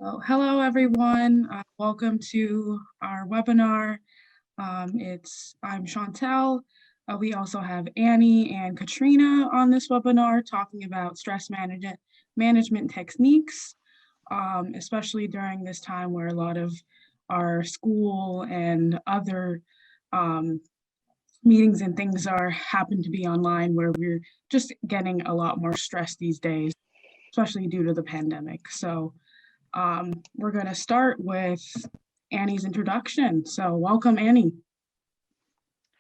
Well, hello everyone. Welcome to our webinar. I'm Chantelle. We also have Annie and Katrina on this webinar talking about stress management techniques, especially during this time where a lot of our school and other meetings and things happen to be online, where we're just getting a lot more stress these days, especially due to the pandemic. So we're going to start with Annie's introduction. So welcome, Annie.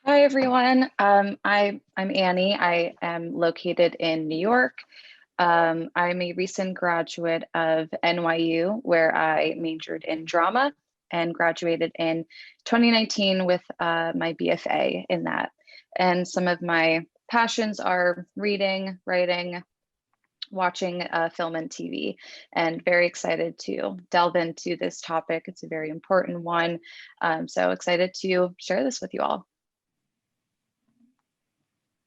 Hi, everyone. I'm Annie. I am located in New York. I'm a recent graduate of NYU, where I majored in drama and graduated in 2019 with my BFA in that. And some of my passions are reading, writing, watching film and TV, and very excited to delve into this topic. It's a very important one. So excited to share this with you all.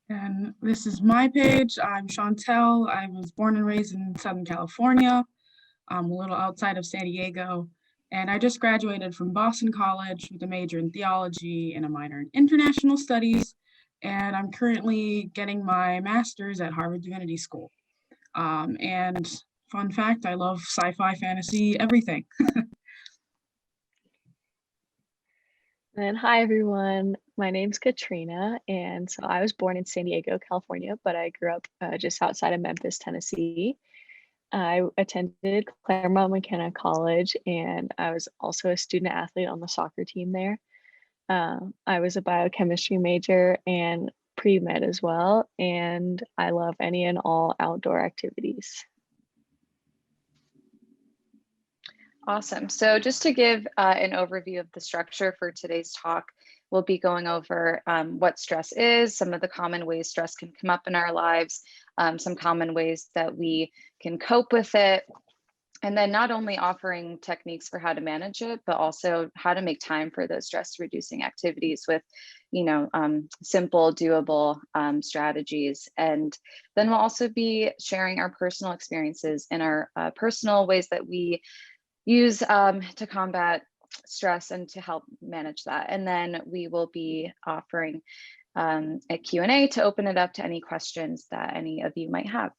And this is my page. I'm Chantelle. I was born and raised in Southern California. I'm a little outside of San Diego. And I just graduated from Boston College with a major in theology and a minor in international studies. And I'm currently getting my master's at Harvard Divinity School. And fun fact, I love sci-fi, fantasy, everything. And hi, everyone. My name's Katrina, and so I was born in San Diego, California, but I grew up just outside of Memphis, Tennessee. I attended Claremont McKenna College, and I was also a student athlete on the soccer team there. I was a biochemistry major and pre-med as well, and I love any and all outdoor activities. Awesome. So just to give an overview of the structure for today's talk, we'll be going over what stress is, some of the common ways stress can come up in our lives, some common ways that we can cope with it, and then not only offering techniques for how to manage it, but also how to make time for those stress reducing activities with, simple, doable strategies. And then we'll also be sharing our personal experiences and our personal ways that we use to combat stress and to help manage that. And then we will be offering a Q&A to open it up to any questions that any of you might have.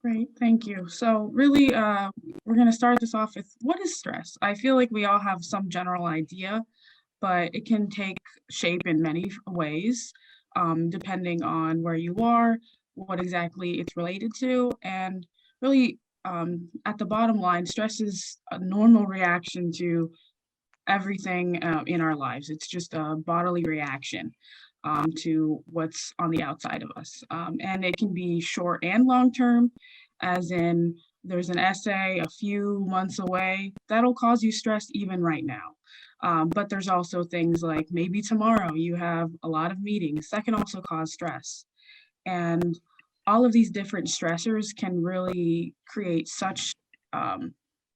Great, thank you. So really, we're going to start this off with, what is stress? I feel like we all have some general idea, but it can take shape in many ways, depending on where you are, what exactly it's related to, and really, at the bottom line, stress is a normal reaction to everything in our lives. It's just a bodily reaction to what's on the outside of us. And it can be short and long term, as in there's an essay a few months away that'll cause you stress even right now. But there's also things like maybe tomorrow you have a lot of meetings that can also cause stress. And all of these different stressors can really create such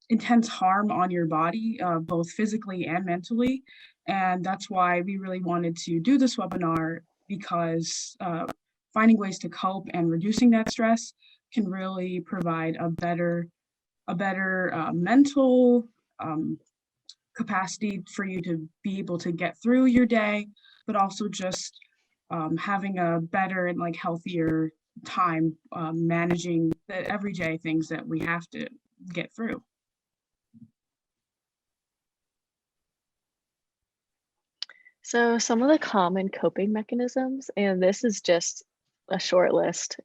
intense harm on your body, both physically and mentally. And that's why we really wanted to do this webinar, because finding ways to cope and reducing that stress can really provide a better mental capacity for you to be able to get through your day, but also just having a better and healthier time managing the everyday things that we have to get through. So some of the common coping mechanisms, and this is just a short list.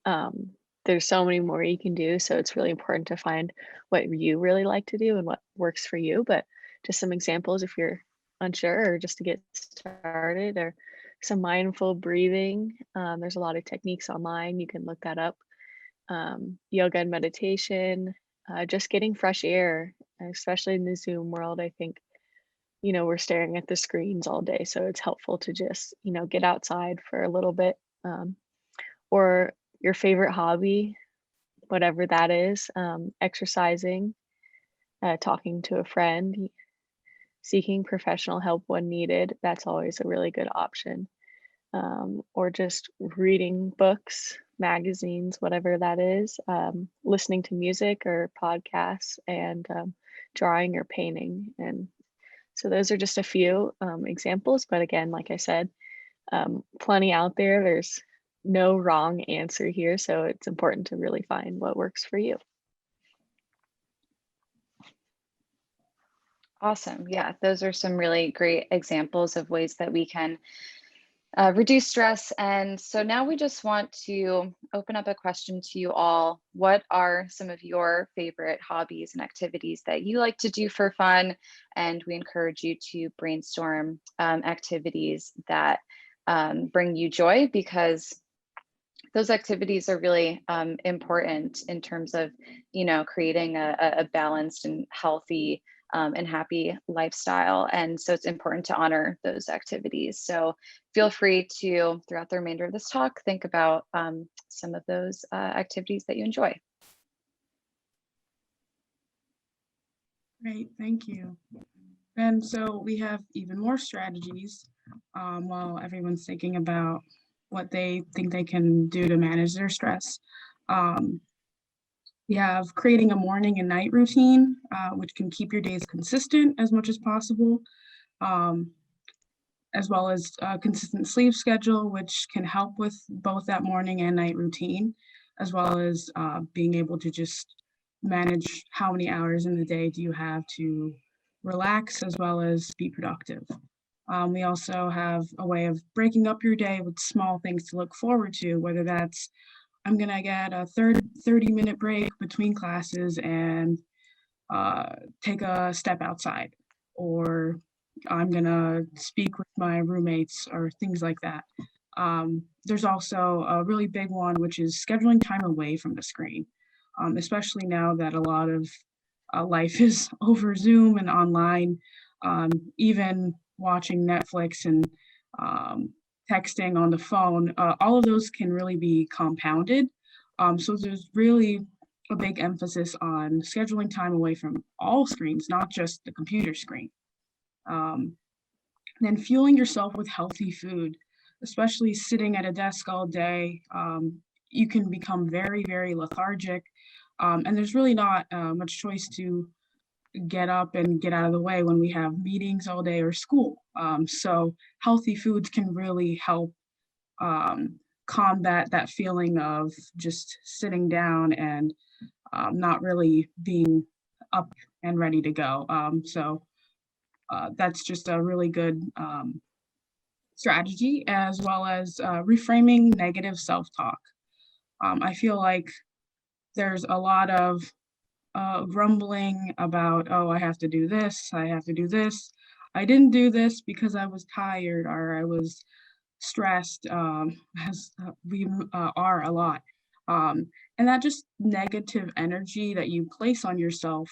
There's so many more you can do, so it's really important to find what you really like to do and what works for you. But just some examples if you're unsure, or just to get started, or some mindful breathing. There's a lot of techniques online. You can look that up. Yoga and meditation, just getting fresh air, especially in the Zoom world. I think, we're staring at the screens all day. So it's helpful to just, get outside for a little bit, or your favorite hobby, whatever that is, exercising, talking to a friend, seeking professional help when needed. That's always a really good option. or just reading books, magazines, whatever that is, listening to music or podcasts, and drawing or painting. And so those are just a few examples. But again, like I said, plenty out there. There's no wrong answer here. So it's important to really find what works for you. Awesome. Yeah, those are some really great examples of ways that we can reduce stress. And so now we just want to open up a question to you all. What are some of your favorite hobbies and activities that you like to do for fun? And we encourage you to brainstorm activities that bring you joy, because those activities are really important in terms of, creating a balanced and healthy and happy lifestyle. And so it's important to honor those activities. So feel free to, throughout the remainder of this talk, think about some of those activities that you enjoy. Great, thank you. And so we have even more strategies while everyone's thinking about what they think they can do to manage their stress. We have creating a morning and night routine, which can keep your days consistent as much as possible, as well as a consistent sleep schedule, which can help with both that morning and night routine, as well as being able to just manage how many hours in the day do you have to relax as well as be productive. We also have a way of breaking up your day with small things to look forward to, whether that's I'm going to get a 30-minute break between classes and take a step outside, or I'm going to speak with my roommates or things like that. There's also a really big one, which is scheduling time away from the screen, especially now that a lot of life is over Zoom and online. Even watching Netflix and texting on the phone, all of those can really be compounded. So there's really a big emphasis on scheduling time away from all screens, not just the computer screen. Then fueling yourself with healthy food, especially sitting at a desk all day. You can become very, very lethargic. And there's really not much choice to get up and get out of the way when we have meetings all day or school. So healthy foods can really help combat that feeling of just sitting down and not really being up and ready to go. So that's just a really good strategy, as well as reframing negative self-talk. I feel like there's a lot of grumbling about, oh, I have to do this, I have to do this. I didn't do this because I was tired or I was stressed, as we are a lot. And that just negative energy that you place on yourself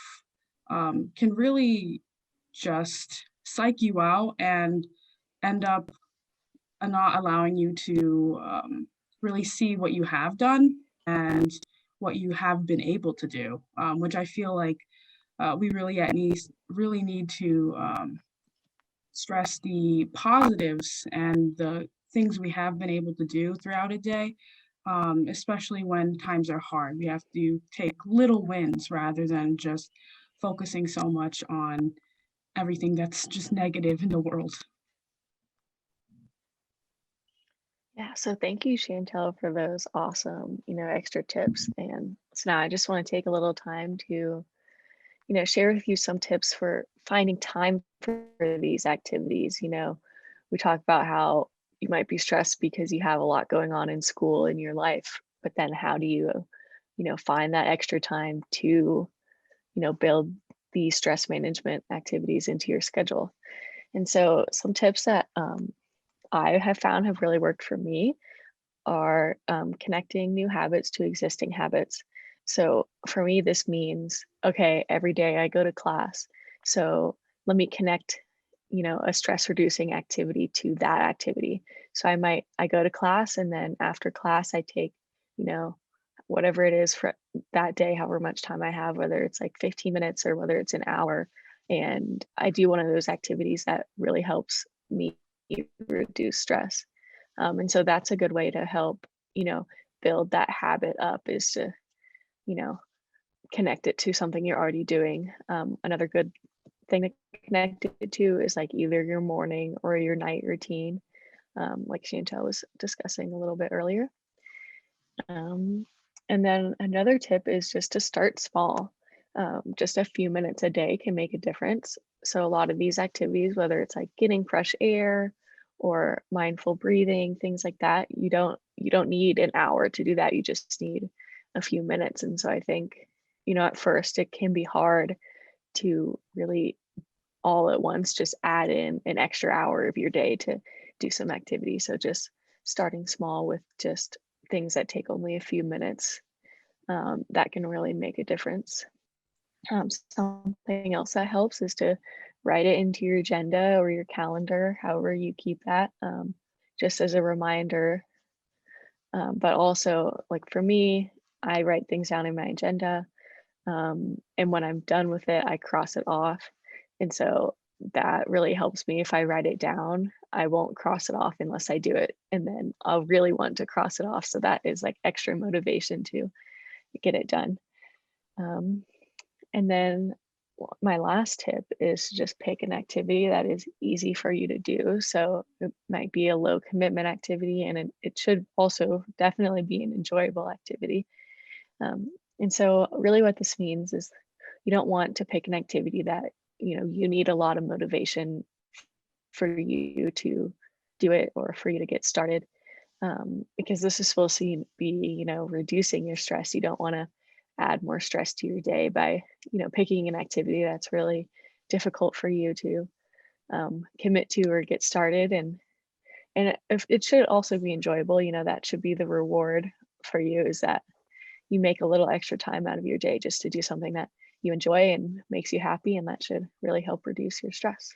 can really just psych you out and end up not allowing you to really see what you have done and what you have been able to do, which I feel like we really need to stress the positives and the things we have been able to do throughout a day, especially when times are hard. We have to take little wins rather than just focusing so much on everything that's just negative in the world. Yeah, so thank you, Chantelle, for those awesome, extra tips. And so now I just want to take a little time to, share with you some tips for finding time for these activities. We talk about how you might be stressed because you have a lot going on in school in your life, but then how do you, find that extra time to, build these stress management activities into your schedule? And so some tips that I have found have really worked for me are connecting new habits to existing habits. So for me, this means, okay, every day I go to class. So let me connect, a stress reducing activity to that activity. So I go to class, and then after class, I take, whatever it is for that day, however much time I have, whether it's like 15 minutes or whether it's an hour. And I do one of those activities that really helps me reduce stress. And so that's a good way to help, build that habit up, is to, you know, connect it to something you're already doing. Another good thing to connect it to is like either your morning or your night routine, like Chantelle was discussing a little bit earlier. And then another tip is just to start small. Just a few minutes a day can make a difference. So a lot of these activities, whether it's like getting fresh air or mindful breathing, things like that, you don't need an hour to do that. You just need a few minutes. And so I think, at first it can be hard to really all at once just add in an extra hour of your day to do some activity. So just starting small with just things that take only a few minutes, that can really make a difference. Something else that helps is to write it into your agenda or your calendar, however you keep that, just as a reminder. But also, like for me, I write things down in my agenda, and when I'm done with it, I cross it off. And so that really helps me. If I write it down, I won't cross it off unless I do it. And then I'll really want to cross it off. So that is like extra motivation to get it done. And then my last tip is just pick an activity that is easy for you to do. So it might be a low commitment activity, and it should also definitely be an enjoyable activity. And so really what this means is you don't want to pick an activity that, you need a lot of motivation for you to do it or for you to get started. Because this is supposed to be, reducing your stress. You don't want to add more stress to your day by, picking an activity that's really difficult for you to commit to or get started. And it should also be enjoyable. That should be the reward for you, is that you make a little extra time out of your day just to do something that you enjoy and makes you happy, and that should really help reduce your stress.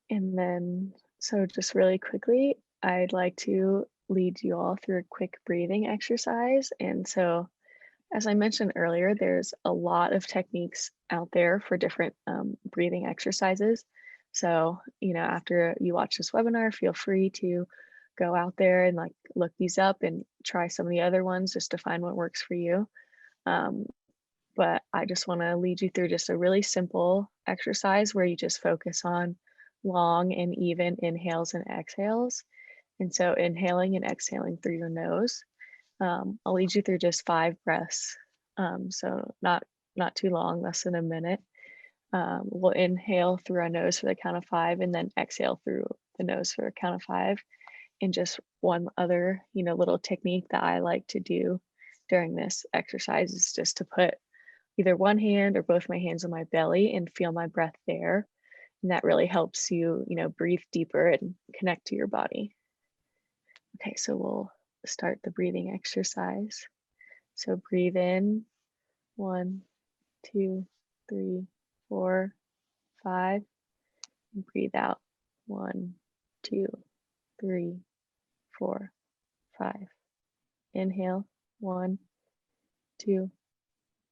And then, so just really quickly, I'd like to lead you all through a quick breathing exercise. And so, as I mentioned earlier, there's a lot of techniques out there for different breathing exercises. So, after you watch this webinar, feel free to go out there and like look these up and try some of the other ones just to find what works for you. But I just want to lead you through just a really simple exercise where you just focus on long and even inhales and exhales. And so inhaling and exhaling through your nose. I'll lead you through just 5 breaths. So not too long, less than a minute. We'll inhale through our nose for the count of 5, and then exhale through the nose for a count of 5. And just one other, little technique that I like to do during this exercise is just to put either one hand or both my hands on my belly and feel my breath there. And that really helps you, breathe deeper and connect to your body. Okay, so we'll start the breathing exercise. So breathe in, 1, 2, 3, 4, 5. And breathe out, 1, 2, 3, 4, 5. Inhale, 1, 2,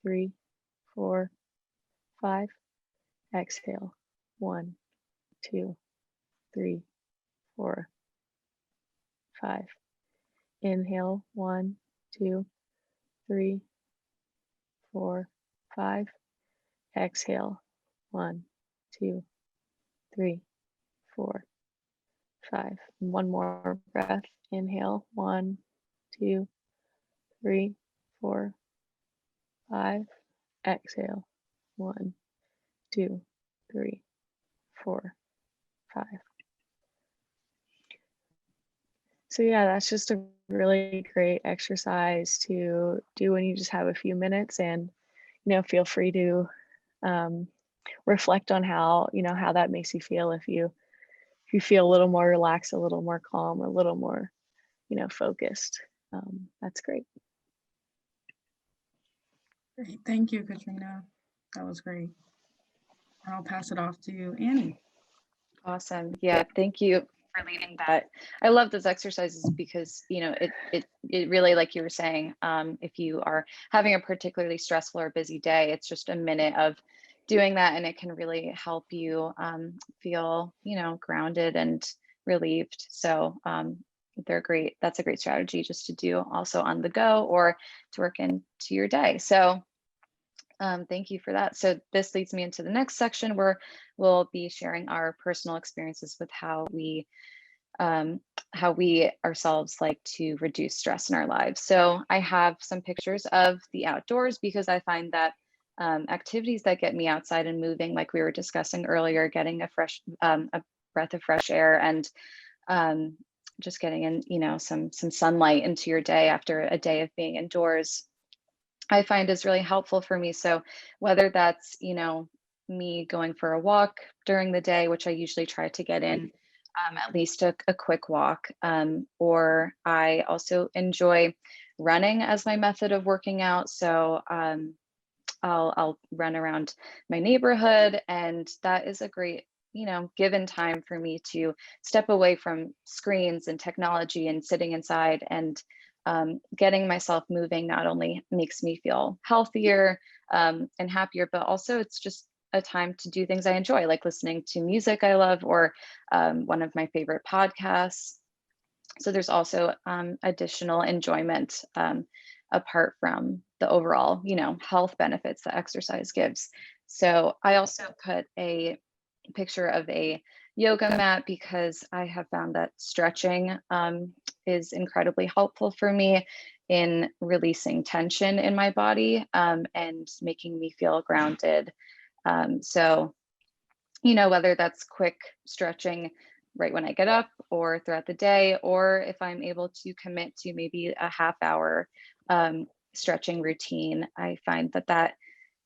3, 4, 5. Exhale, 1, 2, 3, 4, 5. Inhale, 1, 2, 3, 4, 5. Exhale, 1, 2, 3, 4, 5. And one more breath. Inhale, 1, 2, 3, 4, 5. Exhale, 1, 2, 3, 4, 5. So yeah, that's just a really great exercise to do when you just have a few minutes, and feel free to reflect on how how that makes you feel. If you feel a little more relaxed, a little more calm, a little more focused, that's great. Great. Thank you, Katrina. That was great. And I'll pass it off to you, Annie. Awesome. Yeah, thank you for leading that. I love those exercises because, it really, like you were saying, if you are having a particularly stressful or busy day, it's just a minute of, doing that, and it can really help you feel, grounded and relieved. So they're great. That's a great strategy just to do also on the go or to work into your day. So thank you for that. So this leads me into the next section where we'll be sharing our personal experiences with how we ourselves like to reduce stress in our lives. So I have some pictures of the outdoors because I find that activities that get me outside and moving, like we were discussing earlier, getting a breath of fresh air and just getting in, some sunlight into your day after a day of being indoors, I find is really helpful for me. So whether that's, me going for a walk during the day, which I usually try to get in at least a quick walk, or I also enjoy running as my method of working out. So I'll run around my neighborhood, and that is a great, given time for me to step away from screens and technology and sitting inside, and getting myself moving not only makes me feel healthier and happier, but also it's just a time to do things I enjoy, like listening to music I love, or one of my favorite podcasts. So there's also additional enjoyment apart from the overall, health benefits that exercise gives. So I also put a picture of a yoga mat because I have found that stretching is incredibly helpful for me in releasing tension in my body and making me feel grounded. So, whether that's quick stretching right when I get up or throughout the day, or if I'm able to commit to maybe a half hour stretching routine, I find that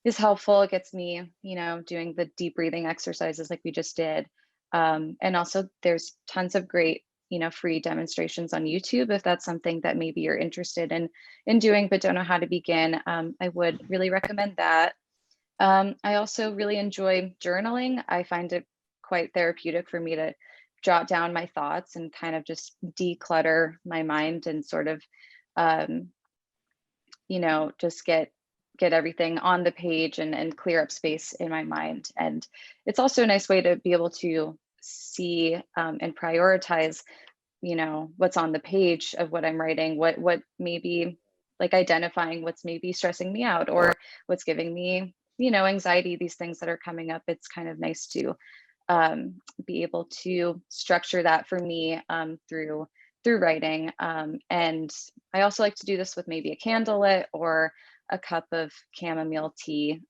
is helpful. It gets me, doing the deep breathing exercises like we just did. And also there's tons of great, free demonstrations on YouTube. If that's something that maybe you're interested in doing, but don't know how to begin, I would really recommend that. I also really enjoy journaling. I find it quite therapeutic for me to jot down my thoughts and kind of just declutter my mind and sort of, just get everything on the page and clear up space in my mind. And it's also a nice way to be able to see and prioritize, what's on the page of what I'm writing, what maybe like identifying what's maybe stressing me out or what's giving me, anxiety, these things that are coming up. It's kind of nice to be able to structure that for me through writing. And I also like to do this with maybe a candle lit or a cup of chamomile tea,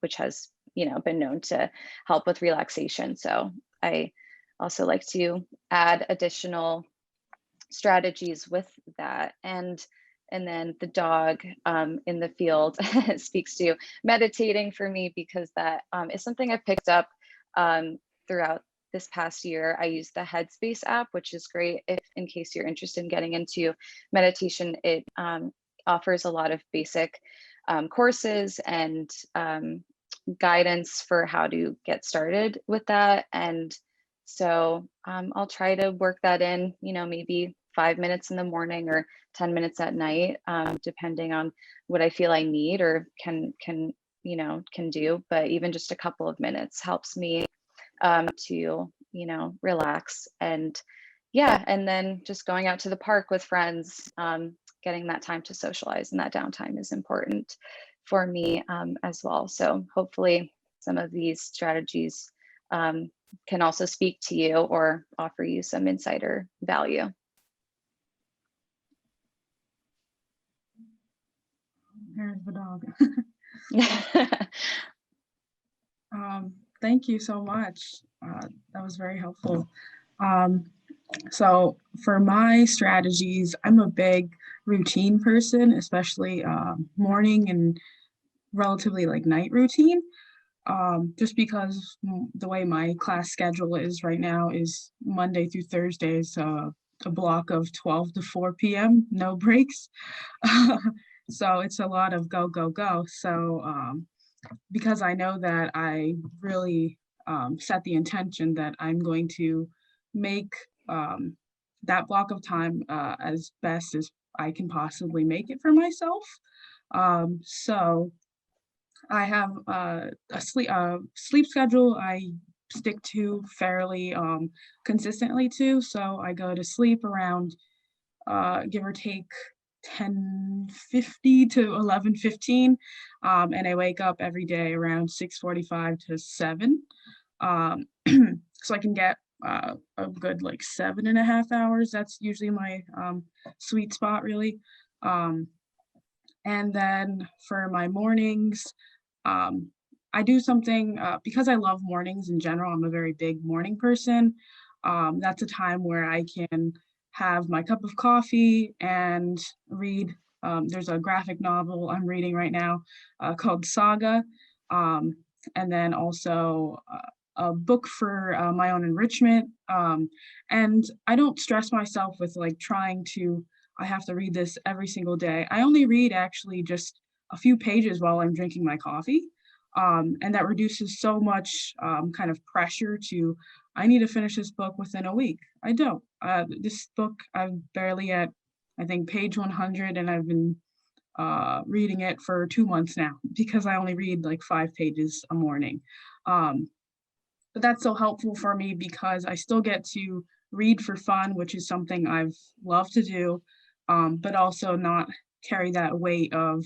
which has, been known to help with relaxation. So I also like to add additional strategies with that. And then the dog in the field speaks to meditating for me because that is something I've picked up throughout this past year. I use the Headspace app, which is great if in case you're interested in getting into meditation. It offers a lot of basic courses and guidance for how to get started with that. And so I'll try to work that in, maybe 5 minutes in the morning or 10 minutes at night, depending on what I feel I need or can do. But even just a couple of minutes helps me to, relax. And yeah, and then just going out to the park with friends, getting that time to socialize and that downtime is important for me as well. So hopefully some of these strategies can also speak to you or offer you some insider value. There's the dog. Thank you so much. That was very helpful. So for my strategies, I'm a big routine person, especially morning and relatively like night routine. Just because the way my class schedule is right now is Monday through Thursdays, a block of 12 to 4 p.m., no breaks. So it's a lot of go, go, go. So because I know that I really set the intention that I'm going to make that block of time as best as I can possibly make it for myself. So I have a sleep schedule I stick to fairly consistently too. So I go to sleep around give or take 10:50 to 11:15, and I wake up every day around 6:45 to 7. So I can get a good like 7.5 hours. That's usually my sweet spot, really. Um, and then for my mornings, um, I do something because I love mornings in general. I'm a very big morning person. That's a time where I can have my cup of coffee and read. There's a graphic novel I'm reading right now called Saga, um, and then also a book for my own enrichment. And I don't stress myself with like trying to, I have to read this every single day. I only read actually just a few pages while I'm drinking my coffee. And that reduces so much kind of pressure to, I need to finish this book within a week. I don't. This book, I'm barely at, I think, page 100, and I've been reading it for 2 months now because I only read like 5 pages a morning. Um, but that's so helpful for me because I still get to read for fun, which is something I've loved to do, but also not carry that weight of,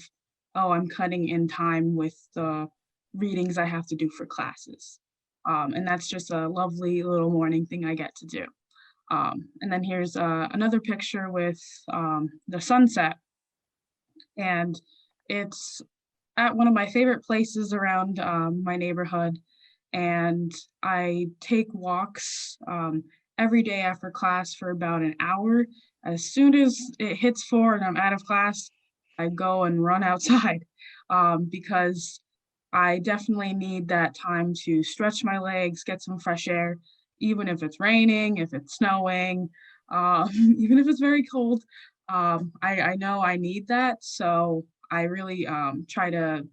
oh, I'm cutting in time with the readings I have to do for classes. And that's just a lovely little morning thing I get to do. And then here's another picture with the sunset, and it's at one of my favorite places around my neighborhood. And I take walks every day after class for about an hour. As soon as it hits 4 and I'm out of class, I go and run outside because I definitely need that time to stretch my legs, get some fresh air, even if it's raining, if it's snowing, even if it's very cold. I know I need that. So I really try to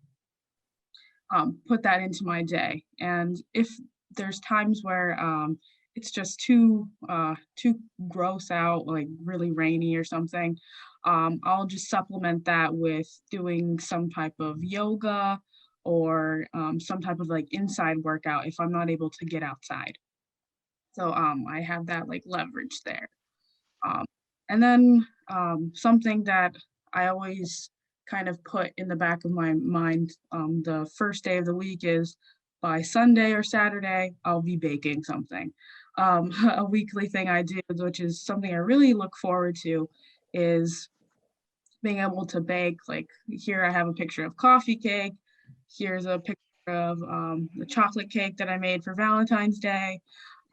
put that into my day. And if there's times where it's just too gross out, like really rainy or something, I'll just supplement that with doing some type of yoga or some type of like inside workout if I'm not able to get outside. So I have that like leverage there. Um, and then something that I always kind of put in the back of my mind the first day of the week is by Sunday or Saturday, I'll be baking something. A weekly thing I do, which is something I really look forward to, is being able to bake. Like here, I have a picture of coffee cake. Here's a picture of the chocolate cake that I made for Valentine's Day.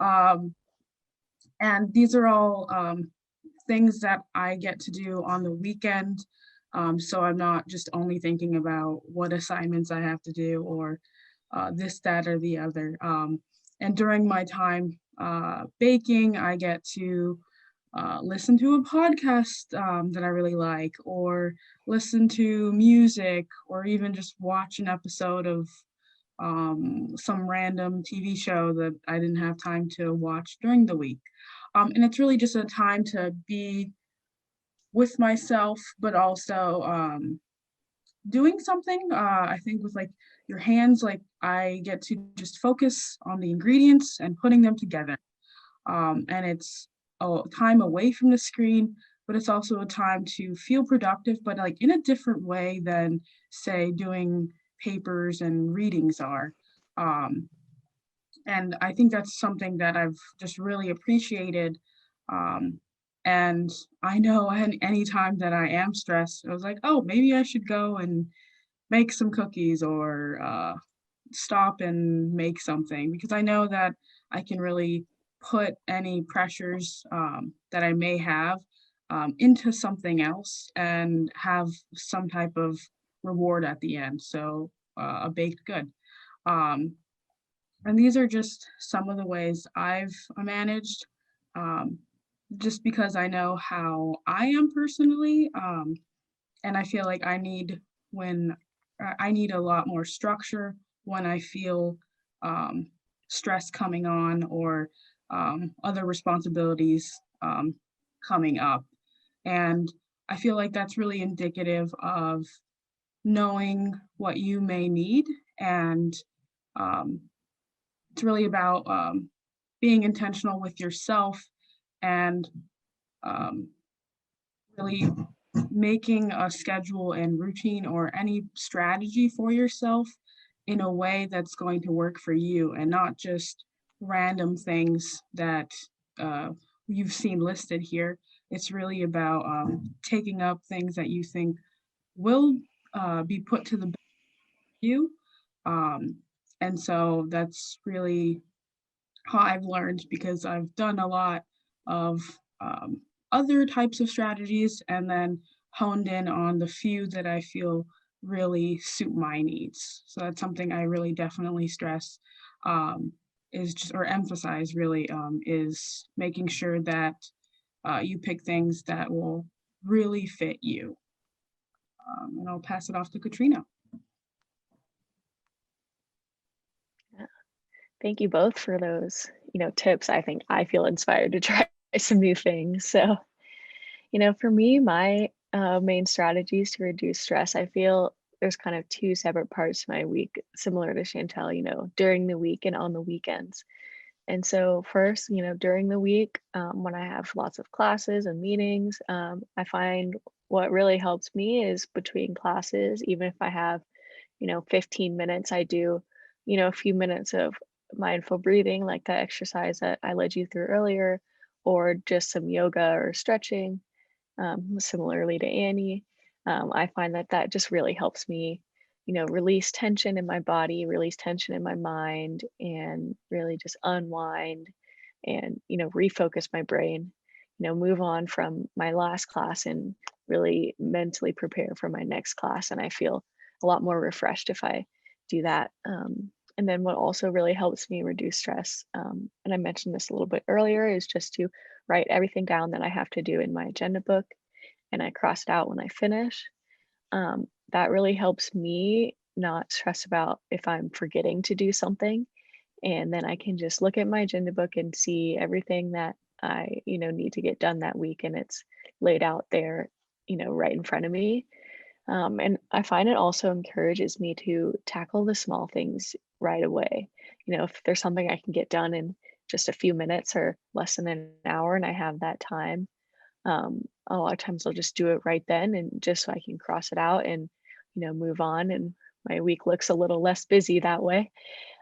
Um, and these are all things that I get to do on the weekend. So I'm not just only thinking about what assignments I have to do or this, that, or the other. And during my time baking, I get to listen to a podcast that I really like, or listen to music, or even just watch an episode of some random TV show that I didn't have time to watch during the week. And it's really just a time to be with myself, but also doing something. I think with like your hands, like I get to just focus on the ingredients and putting them together. And it's a time away from the screen, but it's also a time to feel productive, but like in a different way than, say, doing papers and readings are. Um, and I think that's something that I've just really appreciated. Um, and I know any time that I am stressed, I was like, oh, maybe I should go and make some cookies or stop and make something, because I know that I can really put any pressures that I may have into something else and have some type of reward at the end. So a baked good. Um, and these are just some of the ways I've managed, um, just because I know how I am personally. And I feel like when I need a lot more structure when I feel um, stress coming on or other responsibilities coming up. And I feel like that's really indicative of knowing what you may need, and it's really about being intentional with yourself and um, really making a schedule and routine or any strategy for yourself in a way that's going to work for you, and not just random things that uh, you've seen listed here. It's really about taking up things that you think will be put to the best of you. Um, and so that's really how I've learned, because I've done a lot of other types of strategies and then honed in on the few that I feel really suit my needs. So that's something I really definitely stress, is just, or emphasize really, is making sure that you pick things that will really fit you. And I'll pass it off to Katrina. Thank you both for those, tips. I think I feel inspired to try some new things. So, for me, my main strategies to reduce stress, I feel there's kind of two separate parts to my week, similar to Chantelle, during the week and on the weekends. And so first, during the week, when I have lots of classes and meetings, I find what really helps me is between classes, even if I have 15 minutes, I do, a few minutes of mindful breathing, like that exercise that I led you through earlier, or just some yoga or stretching, similarly to Annie. I find that that just really helps me, release tension in my body, release tension in my mind, and really just unwind and, refocus my brain, move on from my last class and really mentally prepare for my next class. And I feel a lot more refreshed if I do that. And then what also really helps me reduce stress, and I mentioned this a little bit earlier, is just to write everything down that I have to do in my agenda book, and I cross it out when I finish. That really helps me not stress about if I'm forgetting to do something. And then I can just look at my agenda book and see everything that I, need to get done that week. And it's laid out there, right in front of me. And I find it also encourages me to tackle the small things right away. If there's something I can get done in just a few minutes or less than an hour and I have that time, a lot of times I'll just do it right then, and just so I can cross it out and, move on. And my week looks a little less busy that way.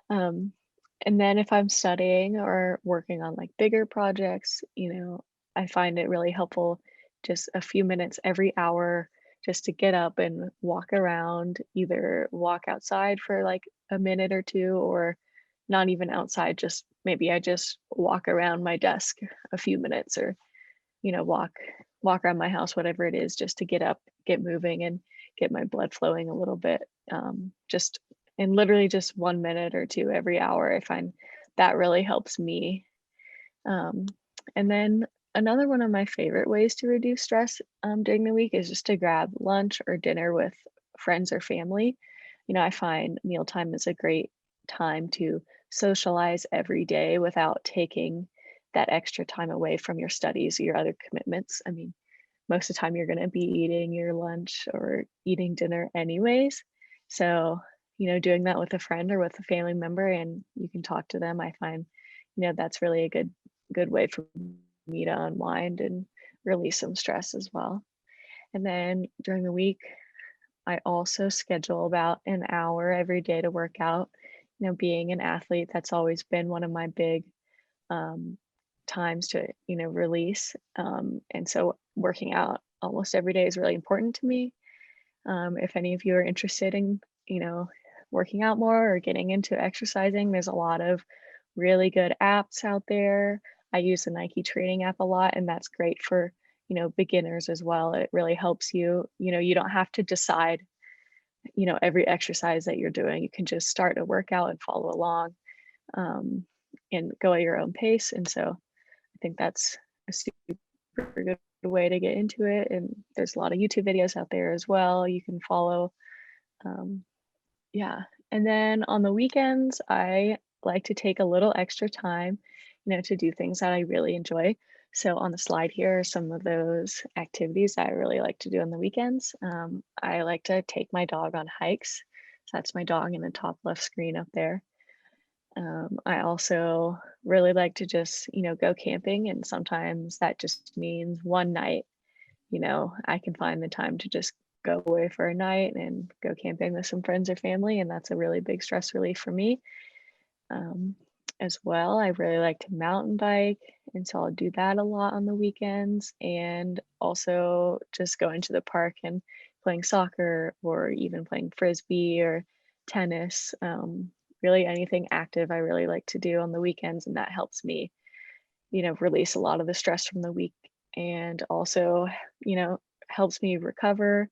Um, and then if I'm studying or working on like bigger projects, I find it really helpful just a few minutes every hour just to get up and walk around, either walk outside for like a minute or two, or not even outside, just maybe I just walk around my desk a few minutes, or walk around my house, whatever it is, just to get up, get moving, and get my blood flowing a little bit. Just in literally just 1 minute or two every hour, I find that really helps me. um, and then another one of my favorite ways to reduce stress during the week is just to grab lunch or dinner with friends or family. I find mealtime is a great time to socialize every day without taking that extra time away from your studies or your other commitments. I mean, most of the time you're going to be eating your lunch or eating dinner anyways. So, doing that with a friend or with a family member and you can talk to them, I find, that's really a good way for me to unwind and release some stress as well. And then during the week, I also schedule about an hour every day to work out. Being an athlete, that's always been one of my big um, times to, release. And so working out almost every day is really important to me. If any of you are interested in, working out more or getting into exercising, there's a lot of really good apps out there. I use the Nike training app a lot, and that's great for, beginners as well. It really helps you, you don't have to decide, every exercise that you're doing. You can just start a workout and follow along, and go at your own pace. And so I think that's a super good way to get into it. And there's a lot of YouTube videos out there as well you can follow. Yeah. And then on the weekends, I like to take a little extra time, to do things that I really enjoy. So on the slide here are some of those activities I really like to do on the weekends. I like to take my dog on hikes. So that's my dog in the top left screen up there. I also really like to just, go camping, and sometimes that just means one night. I can find the time to just go away for a night and go camping with some friends or family, and that's a really big stress relief for me. As well, I really like to mountain bike, and so I'll do that a lot on the weekends, and also just going to the park and playing soccer or even playing frisbee or tennis. Really anything active I really like to do on the weekends, and that helps me, release a lot of the stress from the week, and also, helps me recover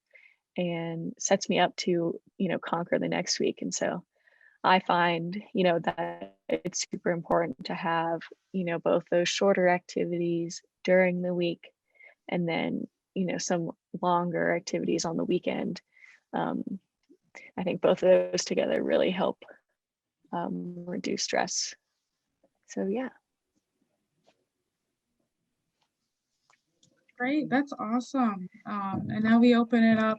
and sets me up to, conquer the next week. And so I find, that it's super important to have, both those shorter activities during the week, and then, some longer activities on the weekend. I think both of those together really help reduce stress. So yeah. Great, that's awesome. And now we open it up.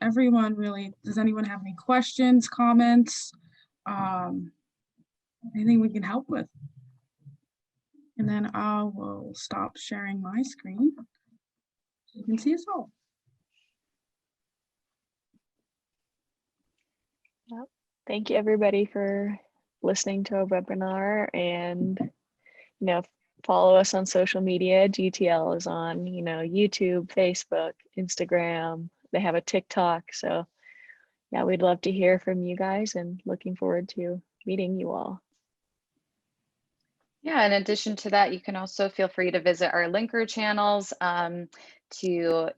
Everyone really, does anyone have any questions, comments? Anything we can help with? And then I will stop sharing my screen so you can see us all. Well, thank you everybody for listening to our webinar, and follow us on social media. GTL is on YouTube, Facebook, Instagram. They have a TikTok. So yeah, we'd love to hear from you guys, and looking forward to meeting you all. Yeah, in addition to that, you can also feel free to visit our linker channels to,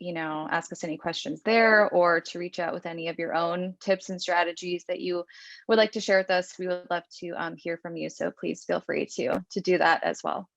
ask us any questions there, or to reach out with any of your own tips and strategies that you would like to share with us. We would love to hear from you. So please feel free to do that as well.